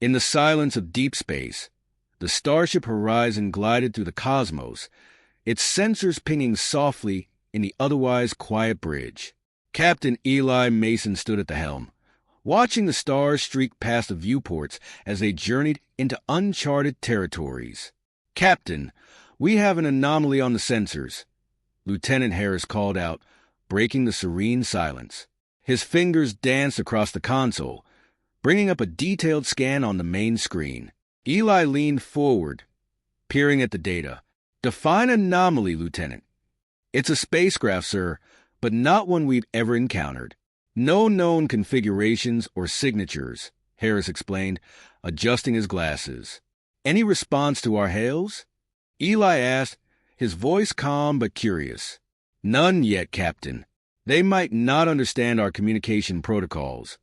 In the silence of deep space, the Starship Horizon glided through the cosmos, its sensors pinging softly in the otherwise quiet bridge. Captain Eli Mason stood at the helm, watching the stars streak past the viewports as they journeyed into uncharted territories. "Captain, we have an anomaly on the sensors," Lieutenant Harris called out, breaking the serene silence. His fingers danced across the console, bringing up a detailed scan on the main screen. Eli leaned forward, peering at the data. "Define anomaly, Lieutenant." "It's a spacecraft, sir, but not one we've ever encountered. No known configurations or signatures," Harris explained, adjusting his glasses. "Any response to our hails?" Eli asked, his voice calm but curious. "None yet, Captain. They might not understand our communication protocols."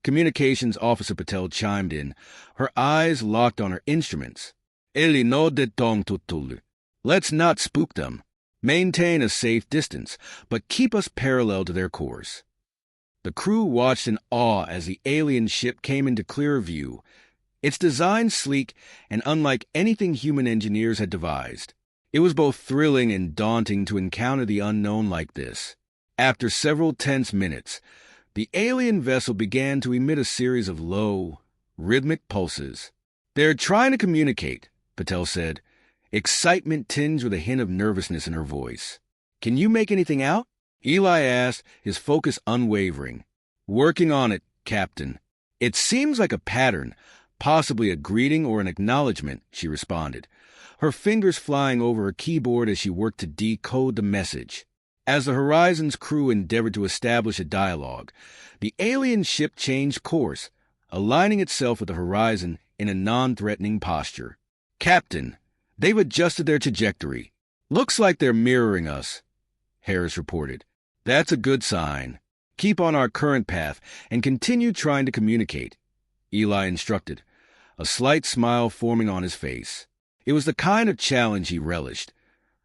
Communications Officer Patel chimed in, her eyes locked on her instruments. "Eli no de tong tutulu. Let's not spook them. Maintain a safe distance, but keep us parallel to their course." The crew watched in awe as the alien ship came into clearer view, its design sleek and unlike anything human engineers had devised. It was both thrilling and daunting to encounter the unknown like this. After several tense minutes, the alien vessel began to emit a series of low, rhythmic pulses. "They're trying to communicate," Patel said, excitement tinged with a hint of nervousness in her voice. "Can you make anything out?" Eli asked, his focus unwavering. "Working on it, Captain. It seems like a pattern, possibly a greeting or an acknowledgement," she responded, her fingers flying over her keyboard as she worked to decode the message. As the Horizon's crew endeavored to establish a dialogue, the alien ship changed course, aligning itself with the Horizon in a non-threatening posture. "Captain, they've adjusted their trajectory. Looks like they're mirroring us," Harris reported. "That's a good sign. Keep on our current path and continue trying to communicate," Eli instructed, a slight smile forming on his face. It was the kind of challenge he relished,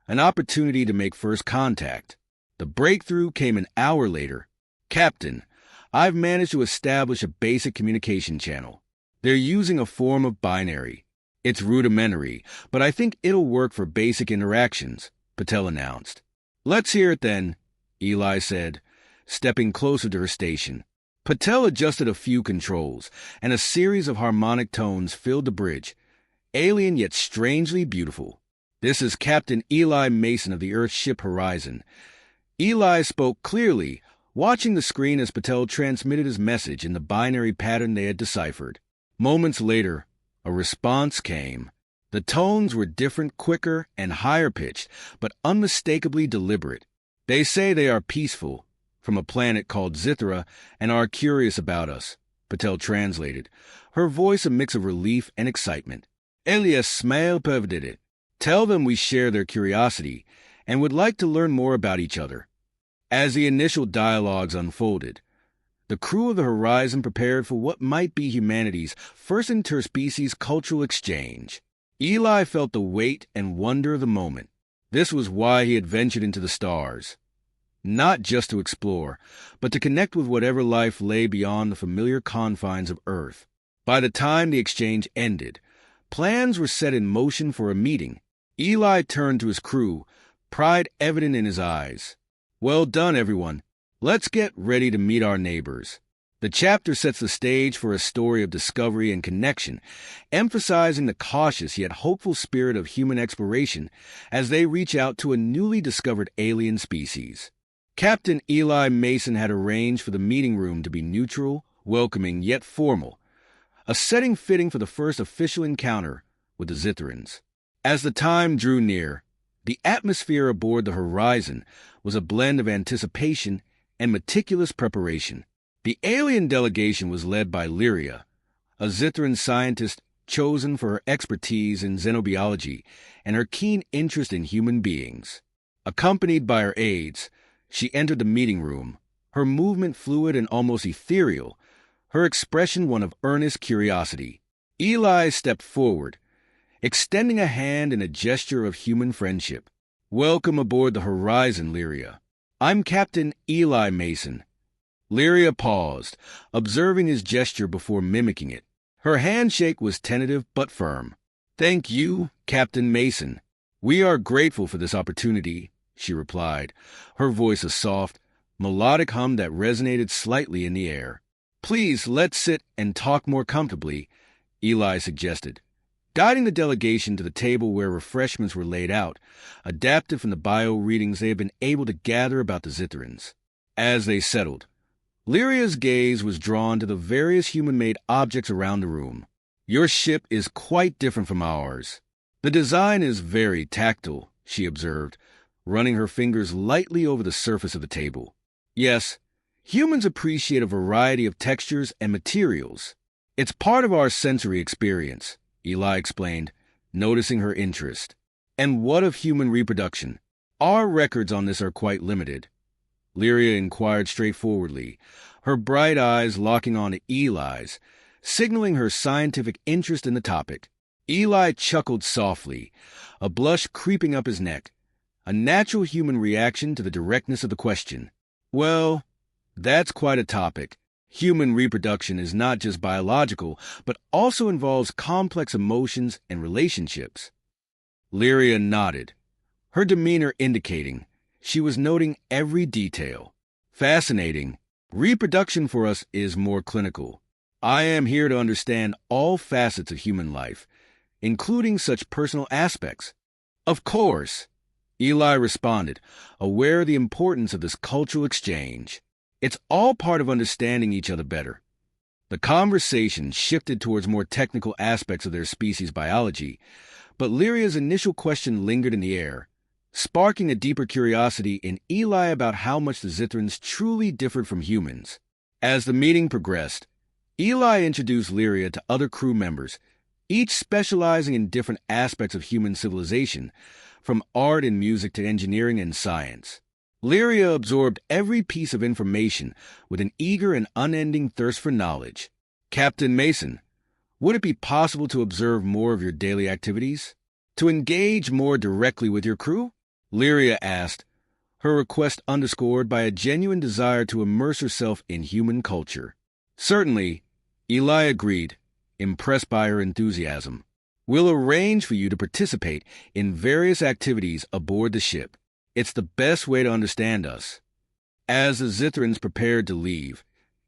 an opportunity to make first contact. The breakthrough came an hour later. "Captain, I've managed to establish a basic communication channel. They're using a form of binary. It's rudimentary, but I think it'll work for basic interactions," Patel announced. "Let's hear it then," Eli said, stepping closer to her station. Patel adjusted a few controls, and a series of harmonic tones filled the bridge, alien yet strangely beautiful. "This is Captain Eli Mason of the Earth ship Horizon." Eli spoke clearly, watching the screen as Patel transmitted his message in the binary pattern they had deciphered. Moments later, a response came. The tones were different, quicker, and higher-pitched, but unmistakably deliberate. "They say they are peaceful, from a planet called Zithra, and are curious about us," Patel translated, her voice a mix of relief and excitement. "Elias Smail Pevdidit. Tell them we share their curiosity and would like to learn more about each other." As the initial dialogues unfolded, the crew of the Horizon prepared for what might be humanity's first interspecies cultural exchange. Eli felt the weight and wonder of the moment. This was why he had ventured into the stars. Not just to explore, but to connect with whatever life lay beyond the familiar confines of Earth. By the time the exchange ended, plans were set in motion for a meeting. Eli turned to his crew, pride evident in his eyes. "Well done, everyone. Let's get ready to meet our neighbors." The chapter sets the stage for a story of discovery and connection, emphasizing the cautious yet hopeful spirit of human exploration as they reach out to a newly discovered alien species. Captain Eli Mason had arranged for the meeting room to be neutral, welcoming, yet formal, a setting fitting for the first official encounter with the Zithrans. As the time drew near, the atmosphere aboard the Horizon was a blend of anticipation and meticulous preparation. The alien delegation was led by Lyria, a Zithran scientist chosen for her expertise in xenobiology and her keen interest in human beings. Accompanied by her aides, she entered the meeting room, her movement fluid and almost ethereal, her expression one of earnest curiosity. Eli stepped forward, extending a hand in a gesture of human friendship. "Welcome aboard the Horizon, Lyria. I'm Captain Eli Mason." Lyria paused, observing his gesture before mimicking it, Her handshake was tentative but firm. "Thank you, Captain Mason. We are grateful for this opportunity," she replied, her voice a soft, melodic hum that resonated slightly in the air. "Please, let's sit and talk more comfortably," Eli suggested, guiding the delegation to the table where refreshments were laid out, adapted from the bio readings they had been able to gather about the Zithrans. As they settled, Lyria's gaze was drawn to the various human-made objects around the room. "Your ship is quite different from ours. The design is very tactile," she observed, running her fingers lightly over the surface of the table. "Yes, humans appreciate a variety of textures and materials. It's part of our sensory experience," Eli explained, noticing her interest. "And what of human reproduction? Our records on this are quite limited," Lyria inquired straightforwardly, her bright eyes locking on to Eli's, signaling her scientific interest in the topic. Eli chuckled softly, a blush creeping up his neck, a natural human reaction to the directness of the question. "Well, that's quite a topic. Human reproduction is not just biological, but also involves complex emotions and relationships." Lyria nodded, her demeanor indicating she was noting every detail. "Fascinating. Reproduction for us is more clinical. I am here to understand all facets of human life, including such personal aspects." "Of course," Eli responded, aware of the importance of this cultural exchange. "It's all part of understanding each other better." The conversation shifted towards more technical aspects of their species' biology, but Lyria's initial question lingered in the air, sparking a deeper curiosity in Eli about how much the Zithrans truly differed from humans. As the meeting progressed, Eli introduced Lyria to other crew members, each specializing in different aspects of human civilization, from art and music to engineering and science. Lyria absorbed every piece of information with an eager and unending thirst for knowledge. "Captain Mason, would it be possible to observe more of your daily activities? To engage more directly with your crew?" Lyria asked, her request underscored by a genuine desire to immerse herself in human culture. "Certainly," Eli agreed, impressed by her enthusiasm. "We'll arrange for you to participate in various activities aboard the ship. It's the best way to understand us." As the Zithrans prepared to leave,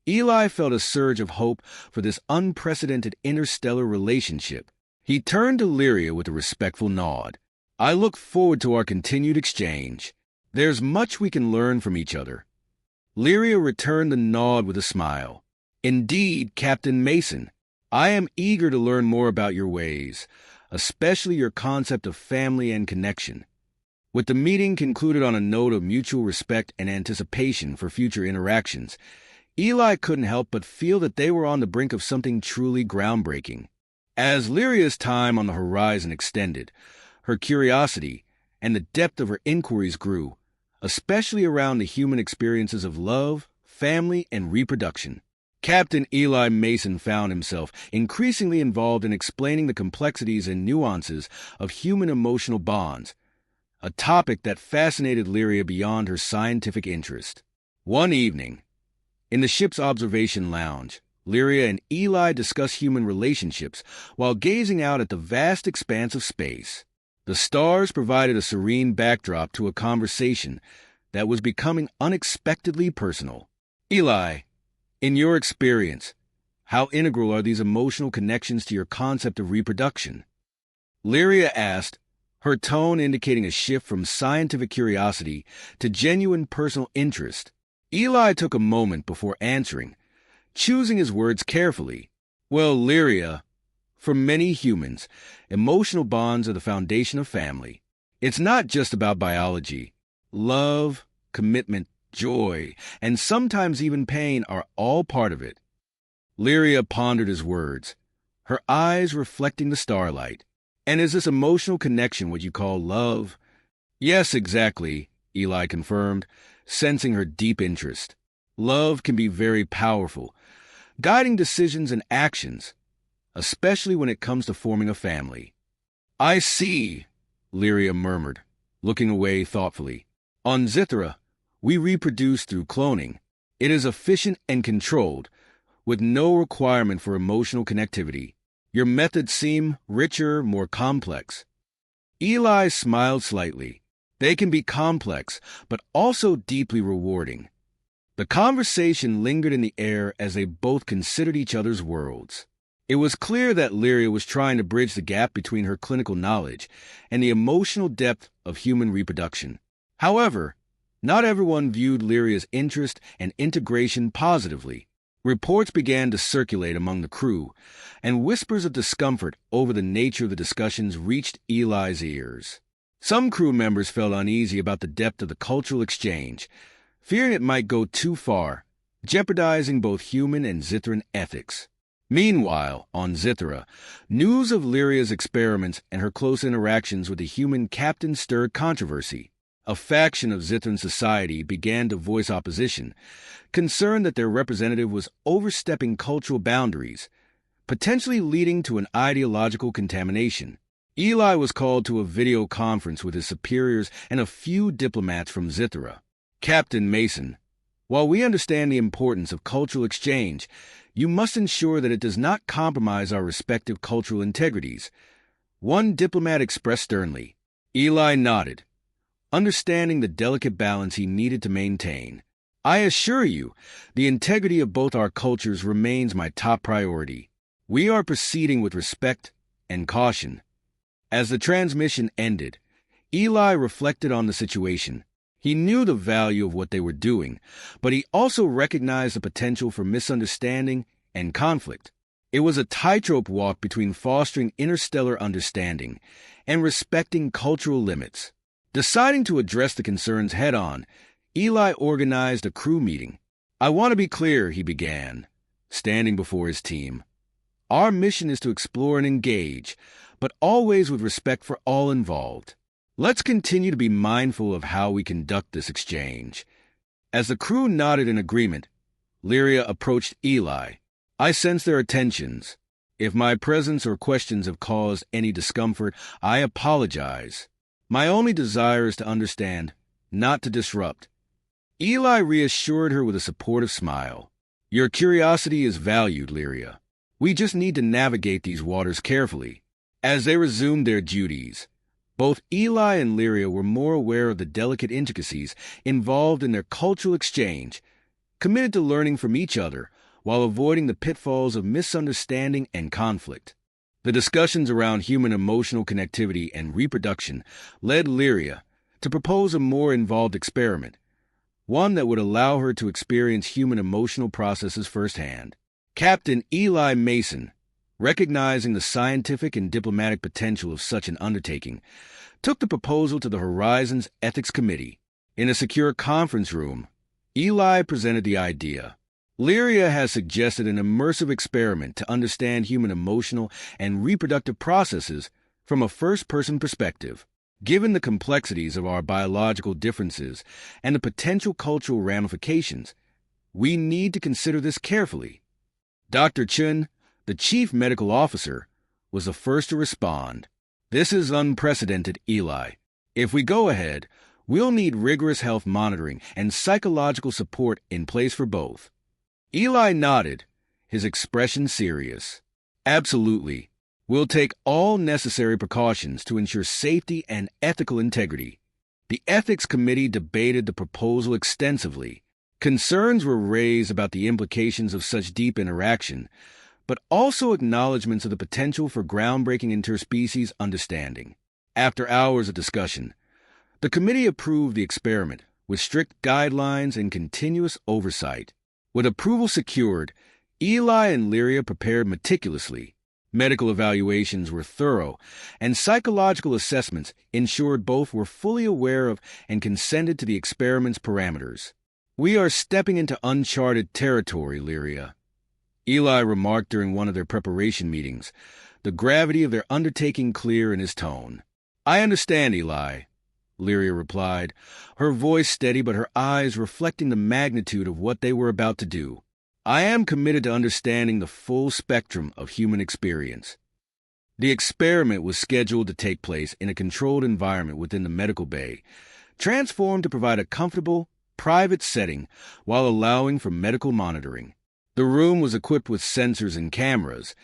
Eli felt a surge of hope for this unprecedented interstellar relationship. He turned to Lyria with a respectful nod. "I look forward to our continued exchange. There's much we can learn from each other." Lyria returned the nod with a smile. "Indeed, Captain Mason, I am eager to learn more about your ways, especially your concept of family and connection." With the meeting concluded on a note of mutual respect and anticipation for future interactions, Eli couldn't help but feel that they were on the brink of something truly groundbreaking. As Lyria's time on the horizon extended, her curiosity and the depth of her inquiries grew, especially around the human experiences of love, family, and reproduction. Captain Eli Mason found himself increasingly involved in explaining the complexities and nuances of human emotional bonds, a topic that fascinated Lyria beyond her scientific interest. One evening, in the ship's observation lounge, Lyria and Eli discussed human relationships while gazing out at the vast expanse of space. The stars provided a serene backdrop to a conversation that was becoming unexpectedly personal. "Eli, in your experience, how integral are these emotional connections to your concept of reproduction?" Lyria asked, her tone indicating a shift from scientific curiosity to genuine personal interest. Eli took a moment before answering, choosing his words carefully. "Well, Lyria, for many humans, emotional bonds are the foundation of family. It's not just about biology. Love, commitment, joy, and sometimes even pain are all part of it." Lyria pondered his words, her eyes reflecting the starlight. "And is this emotional connection what you call love?" "Yes, exactly," Eli confirmed, sensing her deep interest. "Love can be very powerful, guiding decisions and actions, especially when it comes to forming a family." "I see," Lyria murmured, looking away thoughtfully. "On Zithra, we reproduce through cloning. It is efficient and controlled, with no requirement for emotional connectivity. Your methods seem richer, more complex. Eli smiled slightly. They can be complex, but also deeply rewarding. The conversation lingered in the air as they both considered each other's worlds. It was clear that Lyria was trying to bridge the gap between her clinical knowledge and the emotional depth of human reproduction. However, not everyone viewed Lyria's interest and integration positively. Reports began to circulate among the crew, and whispers of discomfort over the nature of the discussions reached Eli's ears. Some crew members felt uneasy about the depth of the cultural exchange, fearing it might go too far, jeopardizing both human and Zithran ethics. Meanwhile, on Zithra, news of Lyria's experiments and her close interactions with the human captain stirred controversy. A faction of Zithran society began to voice opposition, concerned that their representative was overstepping cultural boundaries, potentially leading to an ideological contamination. Eli was called to a video conference with his superiors and a few diplomats from Zithra. Captain Mason, while we understand the importance of cultural exchange, you must ensure that it does not compromise our respective cultural integrities. One diplomat expressed sternly. Eli nodded, understanding the delicate balance he needed to maintain. I assure you, the integrity of both our cultures remains my top priority. We are proceeding with respect and caution. As the transmission ended, Eli reflected on the situation. He knew the value of what they were doing, but he also recognized the potential for misunderstanding and conflict. It was a tightrope walk between fostering interstellar understanding and respecting cultural limits. Deciding to address the concerns head-on, Eli organized a crew meeting. I want to be clear, he began, standing before his team. Our mission is to explore and engage, but always with respect for all involved. Let's continue to be mindful of how we conduct this exchange. As the crew nodded in agreement, Lyria approached Eli. I sense their attentions. If my presence or questions have caused any discomfort, I apologize. My only desire is to understand, not to disrupt. Eli reassured her with a supportive smile. Your curiosity is valued, Lyria. We just need to navigate these waters carefully. As they resumed their duties, both Eli and Lyria were more aware of the delicate intricacies involved in their cultural exchange, committed to learning from each other while avoiding the pitfalls of misunderstanding and conflict. The discussions around human emotional connectivity and reproduction led Lyria to propose a more involved experiment, one that would allow her to experience human emotional processes firsthand. Captain Eli Mason, recognizing the scientific and diplomatic potential of such an undertaking, took the proposal to the Horizons Ethics Committee. In a secure conference room, Eli presented the idea. Lyria has suggested an immersive experiment to understand human emotional and reproductive processes from a first-person perspective. Given the complexities of our biological differences and the potential cultural ramifications, we need to consider this carefully. Dr. Chun, the chief medical officer, was the first to respond. This is unprecedented, Eli. If we go ahead, we'll need rigorous health monitoring and psychological support in place for both. Eli nodded, his expression serious. Absolutely. We'll take all necessary precautions to ensure safety and ethical integrity. The Ethics Committee debated the proposal extensively. Concerns were raised about the implications of such deep interaction, but also acknowledgments of the potential for groundbreaking interspecies understanding. After hours of discussion, the committee approved the experiment with strict guidelines and continuous oversight. With approval secured, Eli and Lyria prepared meticulously. Medical evaluations were thorough, and psychological assessments ensured both were fully aware of and consented to the experiment's parameters. We are stepping into uncharted territory, Lyria, Eli remarked during one of their preparation meetings, the gravity of their undertaking clear in his tone. I understand, Eli, Lyria replied, her voice steady but her eyes reflecting the magnitude of what they were about to do. I am committed to understanding the full spectrum of human experience. The experiment was scheduled to take place in a controlled environment within the medical bay, transformed to provide a comfortable, private setting while allowing for medical monitoring. The room was equipped with sensors and cameras,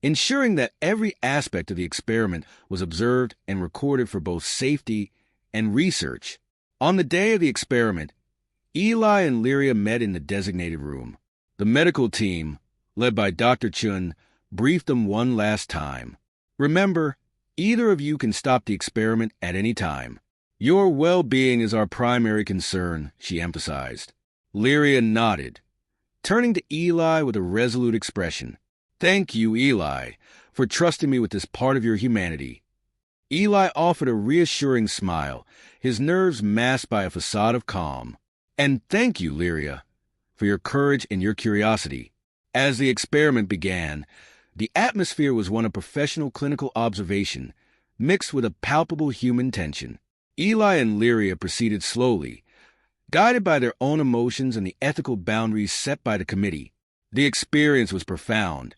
ensuring that every aspect of the experiment was observed and recorded for both safety and research. On the day of the experiment, Eli and Lyria met in the designated room. The medical team, led by Dr. Chun, briefed them one last time. Remember, either of you can stop the experiment at any time. Your well-being is our primary concern, she emphasized. Lyria nodded, turning to Eli with a resolute expression. Thank you, Eli, for trusting me with this part of your humanity. Eli offered a reassuring smile, his nerves masked by a facade of calm. And thank you, Lyria, for your courage and your curiosity. As the experiment began, the atmosphere was one of professional clinical observation, mixed with a palpable human tension. Eli and Lyria proceeded slowly, guided by their own emotions and the ethical boundaries set by the committee. The experience was profound,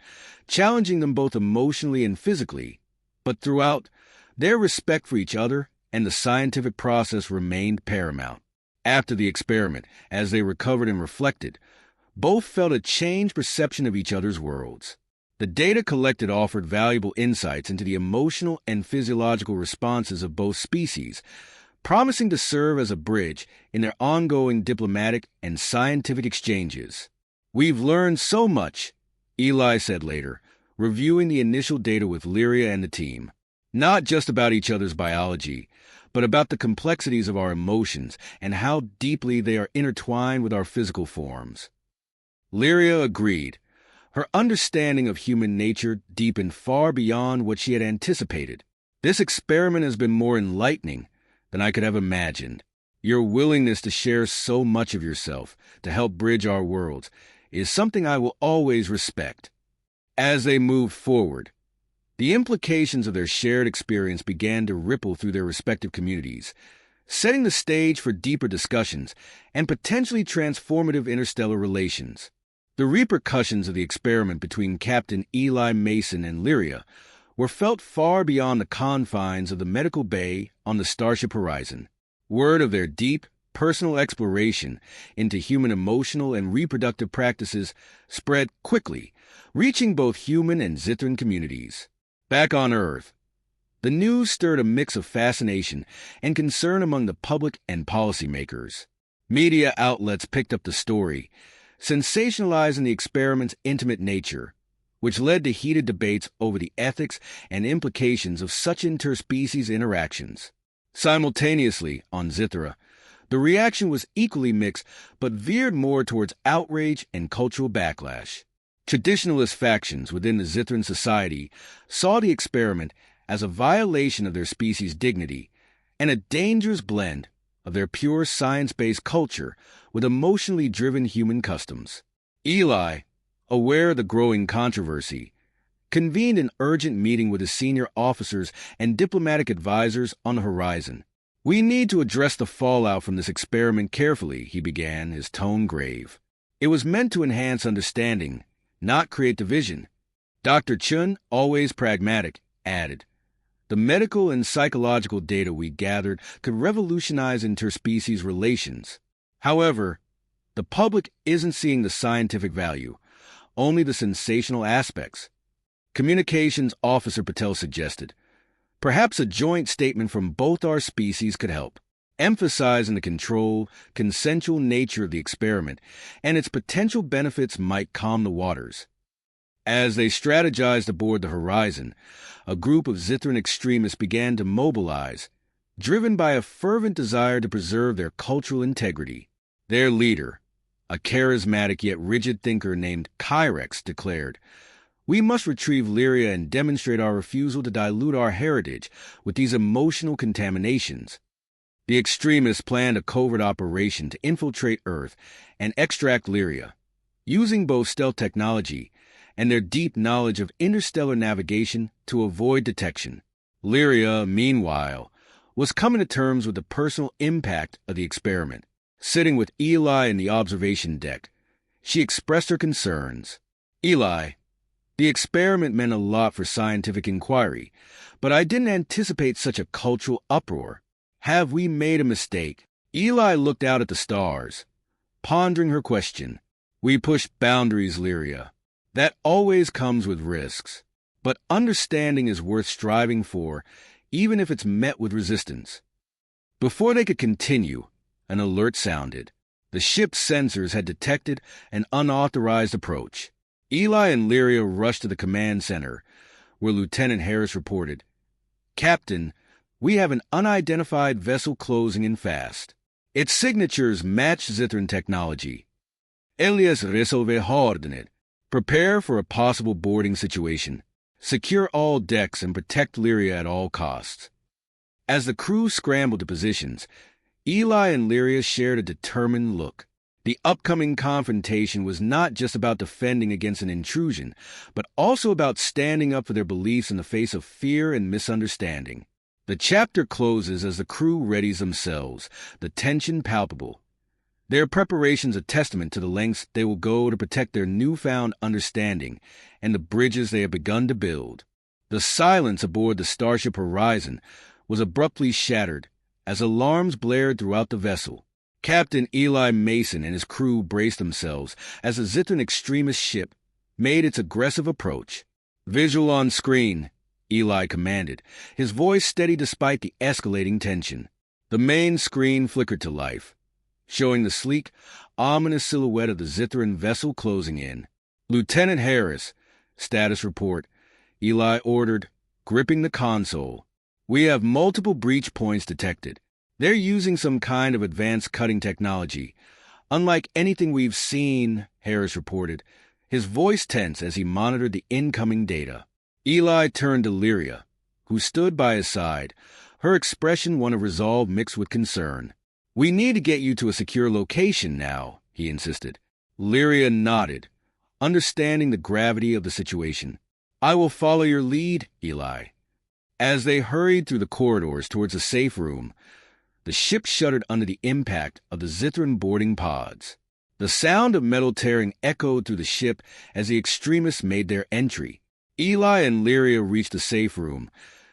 challenging them both emotionally and physically, but throughout, their respect for each other and the scientific process remained paramount. After the experiment, as they recovered and reflected, both felt a changed perception of each other's worlds. The data collected offered valuable insights into the emotional and physiological responses of both species, promising to serve as a bridge in their ongoing diplomatic and scientific exchanges. We've learned so much, Eli said later, reviewing the initial data with Lyria and the team. Not just about each other's biology, but about the complexities of our emotions and how deeply they are intertwined with our physical forms. Lyria agreed. Her understanding of human nature deepened far beyond what she had anticipated. This experiment has been more enlightening than I could have imagined. Your willingness to share so much of yourself to help bridge our worlds is something I will always respect. As they moved forward, the implications of their shared experience began to ripple through their respective communities, setting the stage for deeper discussions and potentially transformative interstellar relations. The repercussions of the experiment between Captain Eli Mason and Lyria were felt far beyond the confines of the medical bay on the Starship Horizon. Word of their deep, personal exploration into human emotional and reproductive practices spread quickly, reaching both human and Zithran communities. Back on Earth, the news stirred a mix of fascination and concern among the public and policymakers. Media outlets picked up the story, sensationalizing the experiment's intimate nature, which led to heated debates over the ethics and implications of such interspecies interactions. Simultaneously, on Zithra, the reaction was equally mixed but veered more towards outrage and cultural backlash. Traditionalist factions within the Zithran society saw the experiment as a violation of their species' dignity and a dangerous blend of their pure science-based culture with emotionally driven human customs. Eli, aware of the growing controversy, convened an urgent meeting with his senior officers and diplomatic advisors on the horizon. We need to address the fallout from this experiment carefully, he began, his tone grave. It was meant to enhance understanding, not create division. Dr. Chun, always pragmatic, added, the medical and psychological data we gathered could revolutionize interspecies relations. However, the public isn't seeing the scientific value, only the sensational aspects. Communications Officer Patel suggested, perhaps a joint statement from both our species could help, emphasizing the controlled, consensual nature of the experiment and its potential benefits might calm the waters. As they strategized aboard the Horizon, a group of Zithran extremists began to mobilize, driven by a fervent desire to preserve their cultural integrity. Their leader, a charismatic yet rigid thinker named Kyrex, declared, we must retrieve Lyria and demonstrate our refusal to dilute our heritage with these emotional contaminations. The extremists planned a covert operation to infiltrate Earth and extract Lyria, using both stealth technology and their deep knowledge of interstellar navigation to avoid detection. Lyria, meanwhile, was coming to terms with the personal impact of the experiment. Sitting with Eli in the observation deck, she expressed her concerns. Eli, the experiment meant a lot for scientific inquiry, but I didn't anticipate such a cultural uproar. Have we made a mistake? Eli looked out at the stars, pondering her question. We push boundaries, Lyria. That always comes with risks. But understanding is worth striving for, even if it's met with resistance. Before they could continue, an alert sounded. The ship's sensors had detected an unauthorized approach. Eli and Lyria rushed to the command center, where Lieutenant Harris reported, "Captain, we have an unidentified vessel closing in fast. Its signatures match Zithran technology. Elias resolve ordinate. Prepare for a possible boarding situation. Secure all decks and protect Lyria at all costs." As the crew scrambled to positions, Eli and Lyria shared a determined look. The upcoming confrontation was not just about defending against an intrusion, but also about standing up for their beliefs in the face of fear and misunderstanding. The chapter closes as the crew readies themselves, the tension palpable. Their preparations a testament to the lengths they will go to protect their newfound understanding and the bridges they have begun to build. The silence aboard the Starship Horizon was abruptly shattered as alarms blared throughout the vessel. Captain Eli Mason and his crew braced themselves as the Zithran extremist ship made its aggressive approach. "Visual on screen," Eli commanded, his voice steady despite the escalating tension. The main screen flickered to life, showing the sleek, ominous silhouette of the Zithran vessel closing in. "Lieutenant Harris, status report," Eli ordered, gripping the console. "We have multiple breach points detected. They're using some kind of advanced cutting technology. Unlike anything we've seen," Harris reported, his voice tense as he monitored the incoming data. Eli turned to Lyria, who stood by his side, her expression one of resolve mixed with concern. "We need to get you to a secure location now," he insisted. Lyria nodded, understanding the gravity of the situation. "I will follow your lead, Eli." As they hurried through the corridors towards a safe room, the ship shuddered under the impact of the Zithran boarding pods. The sound of metal tearing echoed through the ship as the extremists made their entry. Eli and Lyria reached the safe room,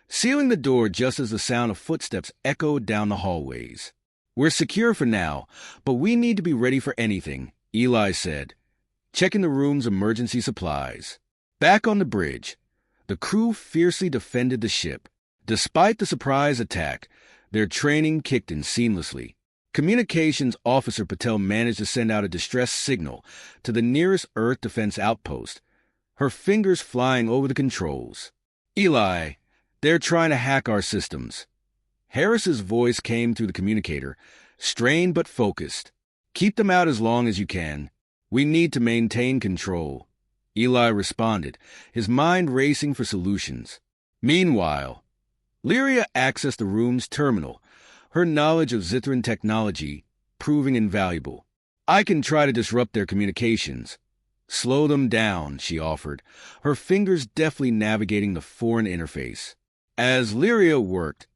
sealing the door just as the sound of footsteps echoed down the hallways. "We're secure for now, but we need to be ready for anything," Eli said, checking the room's emergency supplies. Back on the bridge, the crew fiercely defended the ship. Despite the surprise attack, their training kicked in seamlessly. Communications Officer Patel managed to send out a distress signal to the nearest Earth defense outpost, her fingers flying over the controls. "Eli, they're trying to hack our systems." Harris's voice came through the communicator, strained but focused. "Keep them out as long as you can. We need to maintain control." Eli responded, his mind racing for solutions. Meanwhile, Lyria accessed the room's terminal, her knowledge of Zithran technology proving invaluable. "I can try to disrupt their communications." "Slow them down," she offered, her fingers deftly navigating the foreign interface. As Lyria worked,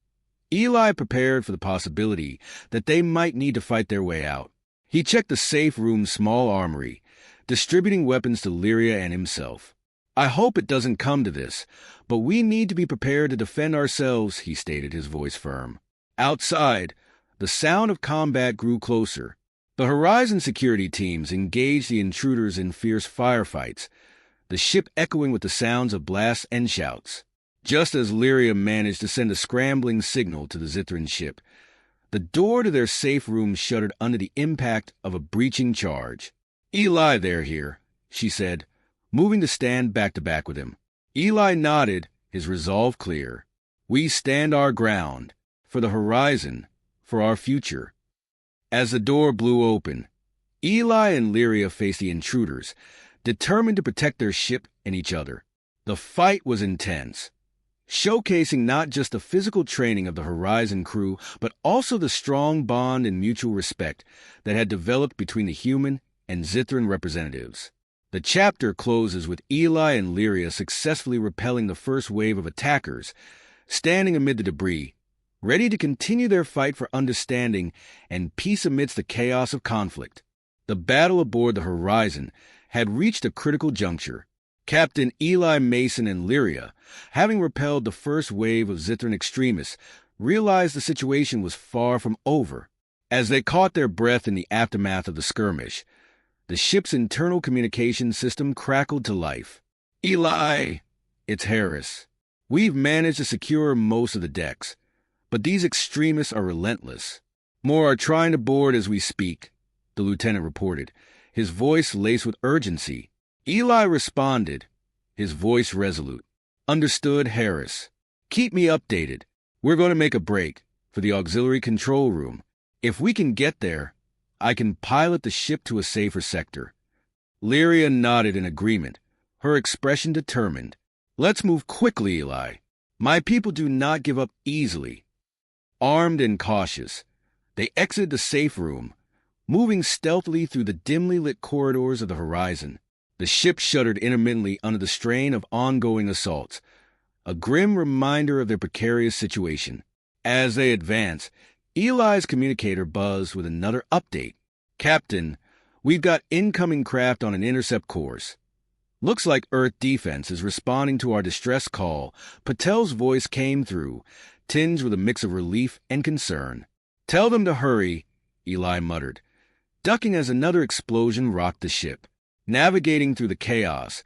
Eli prepared for the possibility that they might need to fight their way out. He checked the safe room's small armory, distributing weapons to Lyria and himself. "I hope it doesn't come to this, but we need to be prepared to defend ourselves," he stated, his voice firm. Outside, the sound of combat grew closer. The Horizon security teams engaged the intruders in fierce firefights, the ship echoing with the sounds of blasts and shouts. Just as Lyria managed to send a scrambling signal to the Zithran ship, the door to their safe room shuddered under the impact of a breaching charge. "Eli, they're here," she said, moving to stand back-to-back with him. Eli nodded, his resolve clear. "We stand our ground, for the Horizon, for our future." As the door blew open, Eli and Lyria faced the intruders, determined to protect their ship and each other. The fight was intense, showcasing not just the physical training of the Horizon crew, but also the strong bond and mutual respect that had developed between the human and Zithran representatives. The chapter closes with Eli and Lyria successfully repelling the first wave of attackers, standing amid the debris, ready to continue their fight for understanding and peace amidst the chaos of conflict. The battle aboard the Horizon had reached a critical juncture. Captain Eli Mason and Lyria, having repelled the first wave of Zithran extremists, realized the situation was far from over. As they caught their breath in the aftermath of the skirmish, The ship's internal communication system crackled to life. "Eli!" It's Harris. "We've managed to secure most of the decks, but these extremists are relentless. More are trying to board as we speak," the lieutenant reported, his voice laced with urgency. Eli responded, his voice resolute. "Understood, Harris. Keep me updated. We're going to make a break for the auxiliary control room. If we can get there, I can pilot the ship to a safer sector." Lyria nodded in agreement, her expression determined. "Let's move quickly, Eli. My people do not give up easily." Armed and cautious, they exited the safe room, moving stealthily through the dimly lit corridors of the horizon. The ship shuddered intermittently under the strain of ongoing assaults, a grim reminder of their precarious situation. As they advanced, Eli's communicator buzzed with another update. "Captain, we've got incoming craft on an intercept course. Looks like Earth Defense is responding to our distress call." Patel's voice came through, tinged with a mix of relief and concern. "Tell them to hurry," Eli muttered, ducking as another explosion rocked the ship. Navigating through the chaos,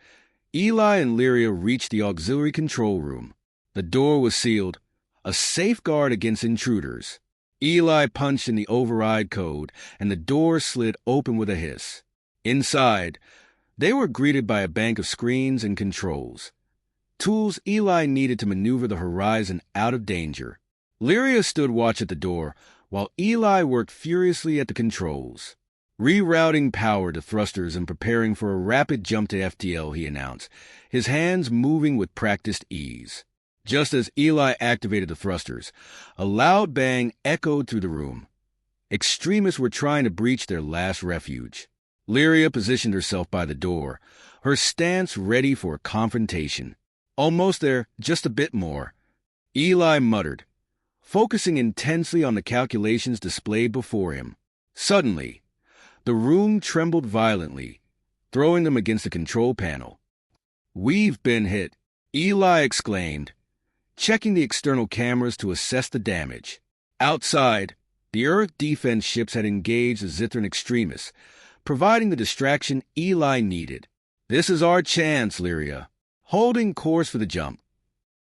Eli and Lyria reached the auxiliary control room. The door was sealed, a safeguard against intruders. Eli punched in the override code, and the door slid open with a hiss. Inside, they were greeted by a bank of screens and controls, tools Eli needed to maneuver the horizon out of danger. Lyria stood watch at the door, while Eli worked furiously at the controls. "Rerouting power to thrusters and preparing for a rapid jump to FTL," he announced, his hands moving with practiced ease. Just as Eli activated the thrusters, a loud bang echoed through the room. Extremists were trying to breach their last refuge. Lyria positioned herself by the door, her stance ready for a confrontation. "Almost there, just a bit more," Eli muttered, focusing intensely on the calculations displayed before him. Suddenly, the room trembled violently, throwing them against the control panel. "We've been hit," Eli exclaimed, checking the external cameras to assess the damage. Outside, the Earth defense ships had engaged the Zithran extremists, providing the distraction Eli needed. "This is our chance, Lyria." Holding course for the jump,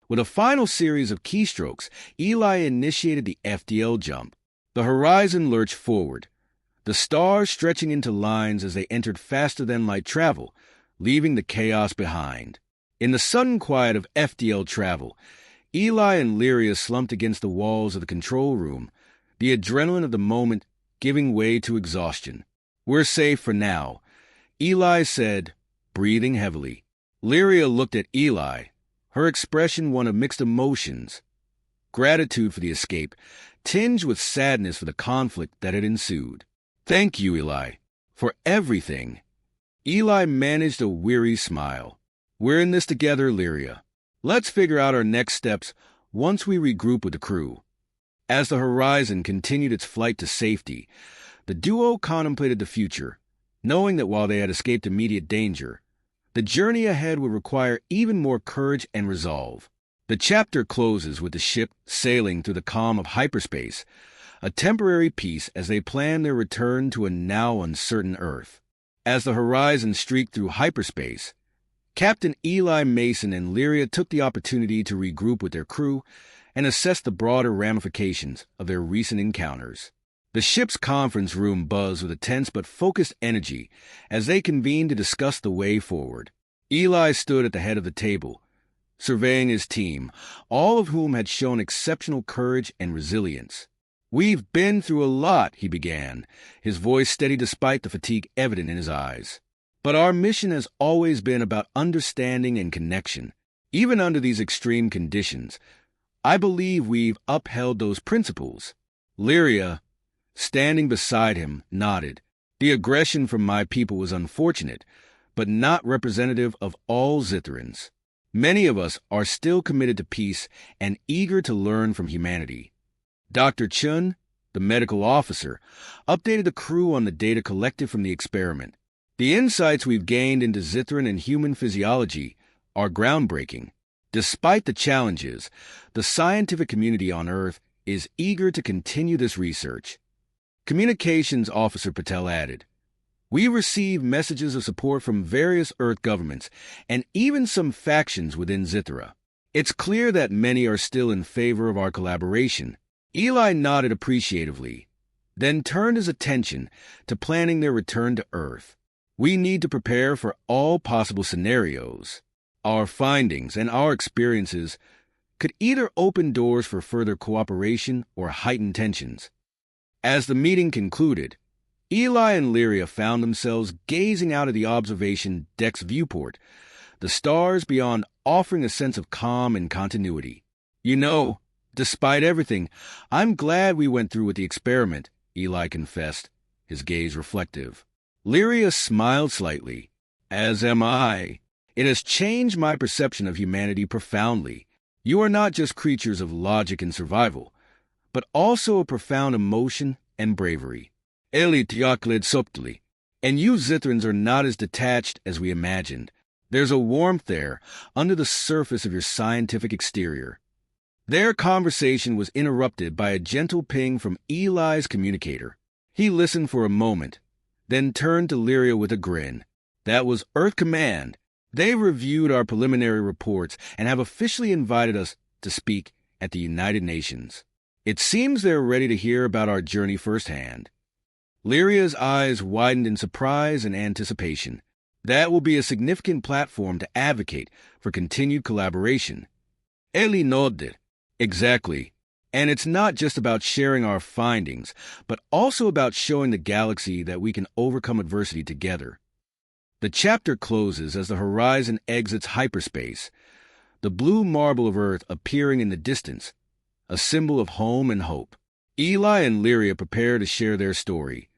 with a final series of keystrokes, Eli initiated the FTL jump. The horizon lurched forward, the stars stretching into lines as they entered faster-than-light travel, leaving the chaos behind. In the sudden quiet of FTL travel, Eli and Lyria slumped against the walls of the control room, the adrenaline of the moment giving way to exhaustion. "We're safe for now," Eli said, breathing heavily. Lyria looked at Eli, her expression one of mixed emotions. Gratitude for the escape, tinged with sadness for the conflict that had ensued. "Thank you, Eli, for everything." Eli managed a weary smile. "We're in this together, Lyria. Let's figure out our next steps once we regroup with the crew." As the horizon continued its flight to safety, the duo contemplated the future, knowing that while they had escaped immediate danger, the journey ahead would require even more courage and resolve. The chapter closes with the ship sailing through the calm of hyperspace, a temporary peace as they plan their return to a now uncertain Earth. As the horizon streaked through hyperspace, Captain Eli Mason and Lyria took the opportunity to regroup with their crew and assess the broader ramifications of their recent encounters. The ship's conference room buzzed with a tense but focused energy as they convened to discuss the way forward. Eli stood at the head of the table, surveying his team, all of whom had shown exceptional courage and resilience. "We've been through a lot," he began, his voice steady despite the fatigue evident in his eyes. "But our mission has always been about understanding and connection. Even under these extreme conditions, I believe we've upheld those principles." Lyria, standing beside him, nodded. "The aggression from my people was unfortunate, but not representative of all Zithrans. Many of us are still committed to peace and eager to learn from humanity." Dr. Chun, the medical officer, updated the crew on the data collected from the experiment. "The insights we've gained into Zithran and human physiology are groundbreaking. Despite the challenges, the scientific community on Earth is eager to continue this research." Communications Officer Patel added, We receive messages of support from various Earth governments and even some factions within Zithra. It's clear that many are still in favor of our collaboration. Eli nodded appreciatively, then turned his attention to planning their return to Earth. We need to prepare for all possible scenarios. Our findings and our experiences could either open doors for further cooperation or heighten tensions. As the meeting concluded, Eli and Lyria found themselves gazing out of the observation deck's viewport, the stars beyond offering a sense of calm and continuity. You know, despite everything, I'm glad we went through with the experiment, Eli confessed, his gaze reflective. Lyria smiled slightly. As am I. It has changed my perception of humanity profoundly. You are not just creatures of logic and survival, but also a profound emotion and bravery. Eli tiakled subtly, and you Zithrans are not as detached as we imagined. There's a warmth there, under the surface of your scientific exterior. Their conversation was interrupted by a gentle ping from Eli's communicator. He listened for a moment, then turned to Lyria with a grin. That was Earth Command. They've reviewed our preliminary reports and have officially invited us to speak at the United Nations. It seems they're ready to hear about our journey firsthand. Lyria's eyes widened in surprise and anticipation. That will be a significant platform to advocate for continued collaboration. Eli nodded. Exactly. And it's not just about sharing our findings, but also about showing the galaxy that we can overcome adversity together. The chapter closes as the horizon exits hyperspace, the blue marble of Earth appearing in the distance, a symbol of home and hope. Eli and Lyria prepare to share their story,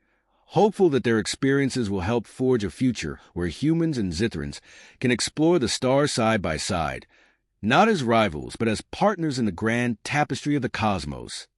hopeful that their experiences will help forge a future where humans and Zithrans can explore the stars side by side, not as rivals, but as partners in the grand tapestry of the cosmos.